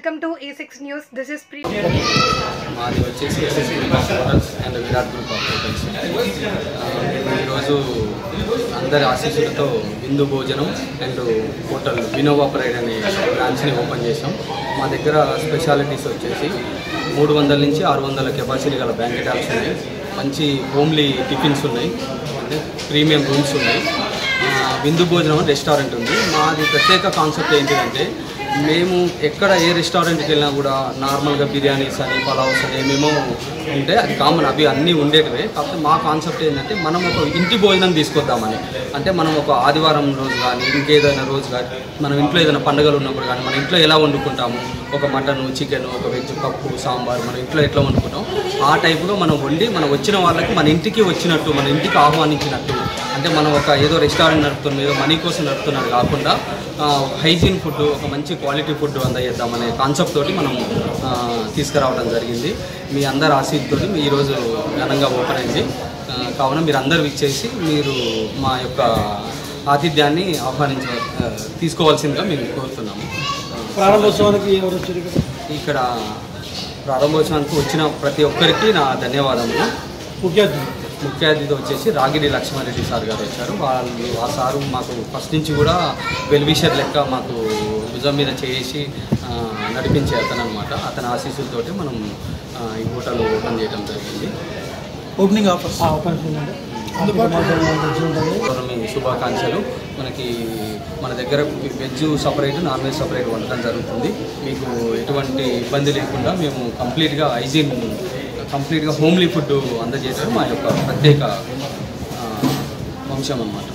Welcome to A6 News. This is Pri. మాది వచ్చేసి hotels and Virat group of hotels. ఈరోజు అందరి ఆశీస్సులతో విందు భోజనం అండ్ హోటల్ వినోవా ప్రైడ్ అనే బ్రాంచ్ని ఓపెన్ చేసాం. మా దగ్గర స్పెషాలిటీస్ వచ్చేసి 300 నుంచి 600 కెపాసిటీ గల బ్యాంకెట్ హాల్స్ ఉన్నాయి. మంచి హోమ్లీ టిఫిన్స్ ఉన్నాయి, అంటే ప్రీమియం రూమ్స్ ఉన్నాయి. విందు భోజనం రెస్టారెంట్ ఉంది. మాది ప్రత్యేక కాన్సెప్ట్ ఏంటిదంటే, మేము ఎక్కడ ఏ రెస్టారెంట్కి వెళ్ళినా కూడా నార్మల్గా బిర్యానీస్ అని పలావ్స్ అని ఏమేమో ఉంటే అది కామన్, అవి అన్నీ ఉండేటివే. కాకపోతే మా కాన్సెప్ట్ ఏంటంటే, మనం ఒక ఇంటి భోజనం తీసుకొద్దామని. అంటే మనం ఒక ఆదివారం రోజు కానీ ఇంకేదైనా రోజు కానీ మనం ఇంట్లో ఏదైనా పండుగలు ఉన్నప్పుడు కానీ మన ఇంట్లో ఎలా వండుకుంటాము, ఒక మటను చికెన్ ఒక వెజ్ పప్పు సాంబార్ మనం ఇంట్లో ఎట్లా వండుకుంటాం ఆ టైపులో మనం వండి మనం వచ్చిన వాళ్ళకి మన ఇంటికి వచ్చినట్టు, మన ఇంటికి ఆహ్వానించినట్టు, అంటే మనం ఒక ఏదో రెస్టారెంట్ నడుపుతున్నాం ఏదో మనీ కోసం నడుపుతున్నది కాకుండా హైజీన్ ఫుడ్, ఒక మంచి క్వాలిటీ ఫుడ్ అందజేద్దామనే కాన్సెప్ట్ తోటి మనం తీసుకురావడం జరిగింది. మీ అందరి ఆశీస్సుతోటి ఈరోజు ఘనంగా ఓపెన్ అయింది. కావున మీరు అందరూ ఇచ్చేసి మీరు మా యొక్క ఆతిథ్యాన్ని తీసుకోవాల్సిందిగా మేము కోరుతున్నాము. ప్రారంభోత్సవానికి ఇక్కడ ప్రారంభోత్సవానికి వచ్చిన ప్రతి ఒక్కరికి నా ధన్యవాదములు. ముఖ్య అతిథి వచ్చేసి రాగిడి లక్ష్మారెడ్డి సార్ గారు వచ్చారు. ఆ సారు మాకు ఫస్ట్ నుంచి కూడా వెల్విషర్ లెక్క మాకు భుజం మీద చేసి నడిపించే అతను అనమాట. అతని ఆశీస్సులతోటి మనం ఈ హోటల్ ఓపెన్ చేయడం జరిగింది. ఓపెనింగ్ ఆఫర్స్ మీ శుభాకాంక్షలు. మన దగ్గర veg separate non veg separate వండటం జరుగుతుంది. మీకు ఎటువంటి ఇబ్బంది లేకుండా మేము కంప్లీట్గా హోమ్లీ ఫుడ్ అందజేయడం మా యొక్క ప్రత్యేక అంశం అన్నమాట.